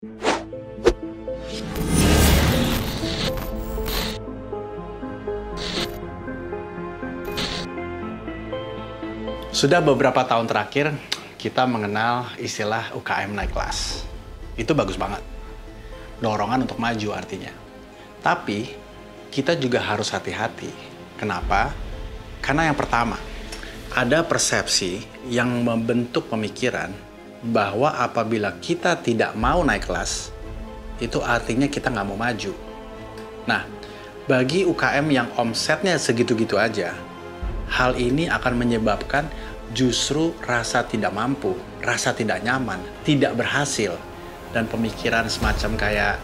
Sudah beberapa tahun terakhir, kita mengenal istilah UKM naik kelas. Itu bagus banget. Dorongan untuk maju artinya. Tapi, kita juga harus hati-hati. Kenapa? Karena yang pertama, ada persepsi yang membentuk pemikiran bahwa apabila kita tidak mau naik kelas, itu artinya kita nggak mau maju. Nah, bagi UKM yang omsetnya segitu-gitu aja, hal ini akan menyebabkan justru rasa tidak mampu, rasa tidak nyaman, tidak berhasil, dan pemikiran semacam kayak,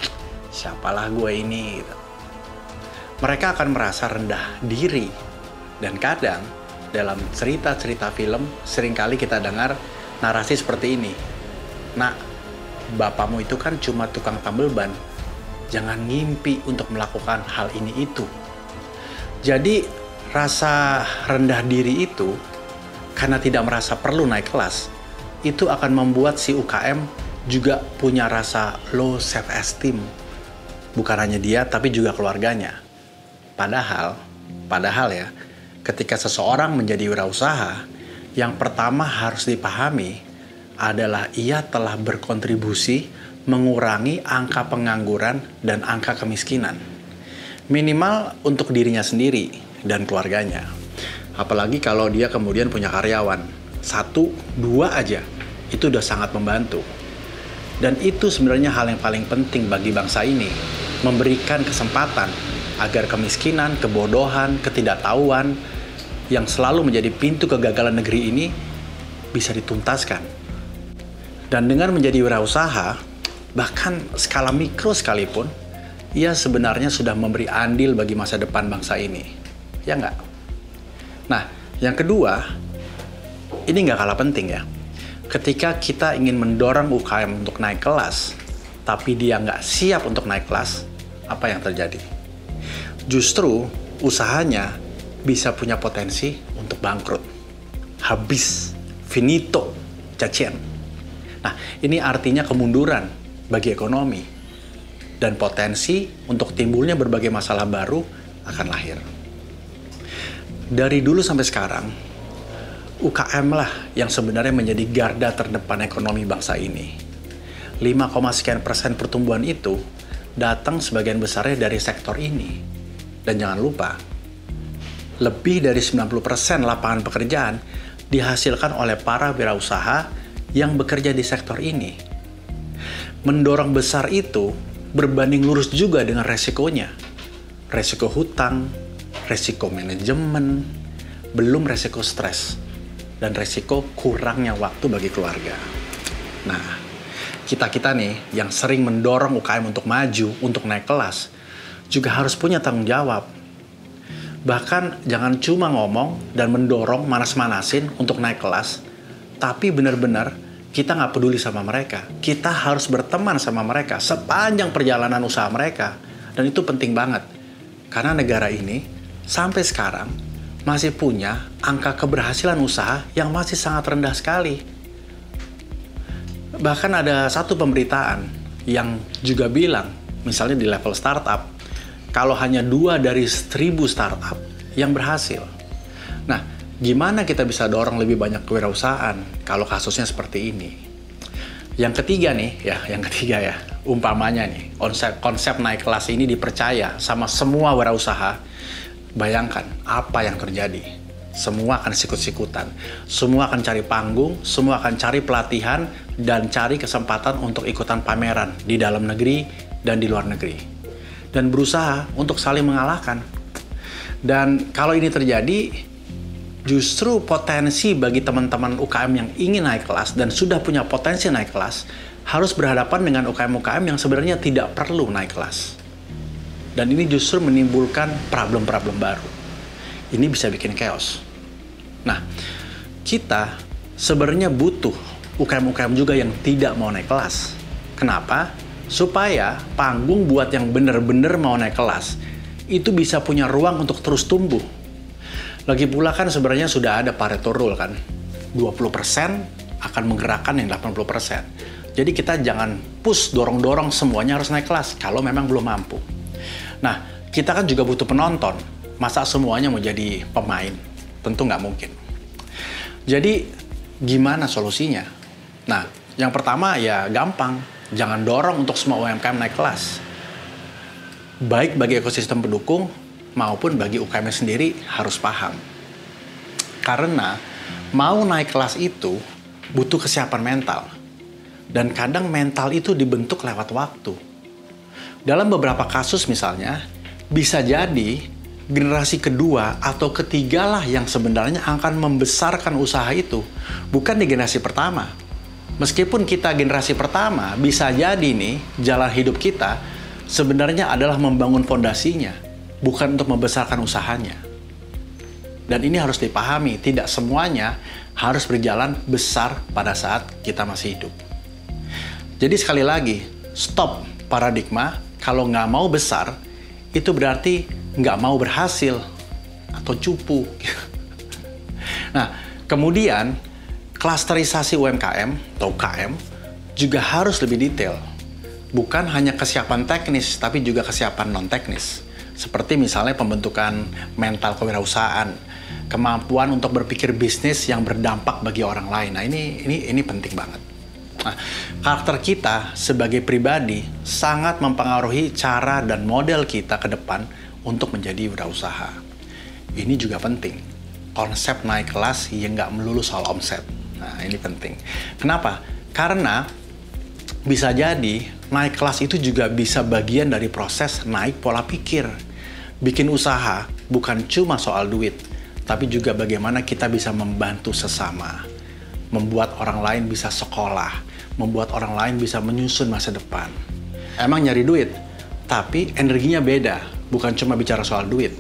siapalah gue ini, gitu. Mereka akan merasa rendah diri. Dan kadang, dalam cerita-cerita film, seringkali kita dengar narasi seperti ini. Nah, bapakmu itu kan cuma tukang tambal ban. Jangan ngimpi untuk melakukan hal ini itu. Jadi, rasa rendah diri itu, karena tidak merasa perlu naik kelas, itu akan membuat si UKM juga punya rasa low self-esteem. Bukan hanya dia, tapi juga keluarganya. Padahal ya, ketika seseorang menjadi wirausaha, yang pertama harus dipahami adalah ia telah berkontribusi mengurangi angka pengangguran dan angka kemiskinan. Minimal untuk dirinya sendiri dan keluarganya. Apalagi kalau dia kemudian punya karyawan. 1, 2 aja. Itu udah sangat membantu. Dan itu sebenarnya hal yang paling penting bagi bangsa ini. Memberikan kesempatan agar kemiskinan, kebodohan, ketidaktahuan yang selalu menjadi pintu kegagalan negeri ini bisa dituntaskan. Dan dengan menjadi wirausaha, bahkan skala mikro sekalipun, ia sebenarnya sudah memberi andil bagi masa depan bangsa ini. Ya nggak? Nah, yang kedua, ini nggak kalah penting ya. Ketika kita ingin mendorong UKM untuk naik kelas, tapi dia nggak siap untuk naik kelas, apa yang terjadi? Justru usahanya bisa punya potensi untuk bangkrut. Habis, finito, cacien. Nah, ini artinya kemunduran bagi ekonomi. Dan potensi untuk timbulnya berbagai masalah baru akan lahir. Dari dulu sampai sekarang, UKM lah yang sebenarnya menjadi garda terdepan ekonomi bangsa ini. 5,sekian% pertumbuhan itu datang sebagian besarnya dari sektor ini. Dan jangan lupa, lebih dari 90% lapangan pekerjaan dihasilkan oleh para wirausaha yang bekerja di sektor ini. Mendorong besar itu berbanding lurus juga dengan resikonya. Resiko hutang, resiko manajemen, belum resiko stres, dan resiko kurangnya waktu bagi keluarga. Nah, kita-kita nih yang sering mendorong UKM untuk maju, untuk naik kelas, juga harus punya tanggung jawab. Bahkan jangan cuma ngomong dan mendorong manas-manasin untuk naik kelas, tapi benar-benar kita nggak peduli sama mereka. Kita harus berteman sama mereka sepanjang perjalanan usaha mereka. Dan itu penting banget. Karena negara ini sampai sekarang masih punya angka keberhasilan usaha yang masih sangat rendah sekali. Bahkan ada satu pemberitaan yang juga bilang, misalnya di level startup, kalau hanya 2 dari 1.000 startup yang berhasil. Nah, gimana kita bisa dorong lebih banyak kewirausahaan kalau kasusnya seperti ini? Yang ketiga ya, umpamanya nih, konsep naik kelas ini dipercaya sama semua wirausaha. Bayangkan apa yang terjadi. Semua akan sikut-sikutan. Semua akan cari panggung, semua akan cari pelatihan, dan cari kesempatan untuk ikutan pameran di dalam negeri dan di luar negeri. Dan berusaha untuk saling mengalahkan. Dan kalau ini terjadi, justru potensi bagi teman-teman UKM yang ingin naik kelas dan sudah punya potensi naik kelas, harus berhadapan dengan UKM-UKM yang sebenarnya tidak perlu naik kelas. Dan ini justru menimbulkan problem-problem baru. Ini bisa bikin chaos. Nah, kita sebenarnya butuh UKM-UKM juga yang tidak mau naik kelas. Kenapa? Supaya panggung buat yang benar-benar mau naik kelas itu bisa punya ruang untuk terus tumbuh. Lagi pula kan sebenarnya sudah ada Pareto Rule kan. 20% akan menggerakkan yang 80%. Jadi kita jangan push, dorong-dorong semuanya harus naik kelas kalau memang belum mampu. Nah, kita kan juga butuh penonton. Masa semuanya mau jadi pemain? Tentu nggak mungkin. Jadi, gimana solusinya? Nah, yang pertama ya gampang. Jangan dorong untuk semua UMKM naik kelas. Baik bagi ekosistem pendukung maupun bagi UKM sendiri harus paham. Karena mau naik kelas itu butuh kesiapan mental. Dan kadang mental itu dibentuk lewat waktu. Dalam beberapa kasus misalnya, bisa jadi generasi kedua atau ketiga lah yang sebenarnya akan membesarkan usaha itu. Bukan di generasi pertama. Meskipun kita generasi pertama, bisa jadi nih jalan hidup kita sebenarnya adalah membangun fondasinya. Bukan untuk membesarkan usahanya. Dan ini harus dipahami, tidak semuanya harus berjalan besar pada saat kita masih hidup. Jadi sekali lagi, stop paradigma, kalau nggak mau besar, itu berarti nggak mau berhasil atau cupu. Nah, kemudian klasterisasi UMKM atau UKM juga harus lebih detail. Bukan hanya kesiapan teknis, tapi juga kesiapan non-teknis. Seperti misalnya pembentukan mental kewirausahaan, kemampuan untuk berpikir bisnis yang berdampak bagi orang lain. Nah, ini penting banget. Nah, karakter kita sebagai pribadi sangat mempengaruhi cara dan model kita ke depan untuk menjadi wirausaha. Ini juga penting. Konsep naik kelas yang nggak melulu soal omset. Nah, ini penting. Kenapa? Karena bisa jadi naik kelas itu juga bisa bagian dari proses naik pola pikir. Bikin usaha bukan cuma soal duit, tapi juga bagaimana kita bisa membantu sesama. Membuat orang lain bisa sekolah, membuat orang lain bisa menyusun masa depan. Emang nyari duit, tapi energinya beda. Bukan cuma bicara soal duit,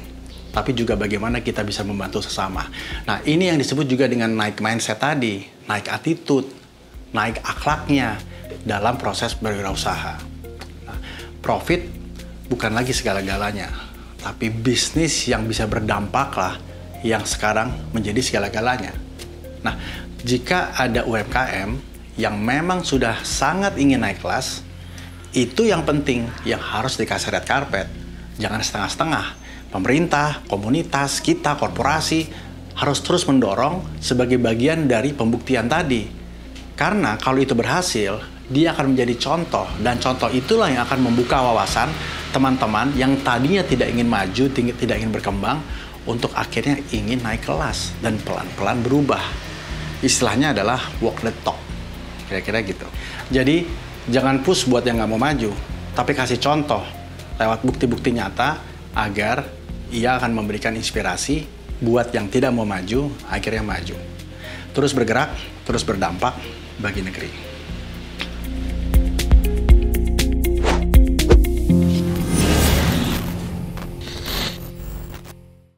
tapi juga bagaimana kita bisa membantu sesama. Nah, ini yang disebut juga dengan naik mindset tadi, naik attitude, naik akhlaknya dalam proses berwirausaha. Nah, profit bukan lagi segala-galanya, tapi bisnis yang bisa berdampak lah yang sekarang menjadi segala-galanya. Nah, jika ada UMKM yang memang sudah sangat ingin naik kelas, itu yang penting, yang harus dikasih red carpet. Jangan setengah-setengah. Pemerintah, komunitas, kita, korporasi harus terus mendorong sebagai bagian dari pembuktian tadi. Karena kalau itu berhasil, dia akan menjadi contoh. Dan contoh itulah yang akan membuka wawasan teman-teman yang tadinya tidak ingin maju, tidak ingin berkembang, untuk akhirnya ingin naik kelas dan pelan-pelan berubah. Istilahnya adalah walk the talk. Kira-kira gitu. Jadi, jangan push buat yang nggak mau maju, tapi kasih contoh lewat bukti-bukti nyata agar ia akan memberikan inspirasi buat yang tidak mau maju, akhirnya maju. Terus bergerak, terus berdampak bagi negeri.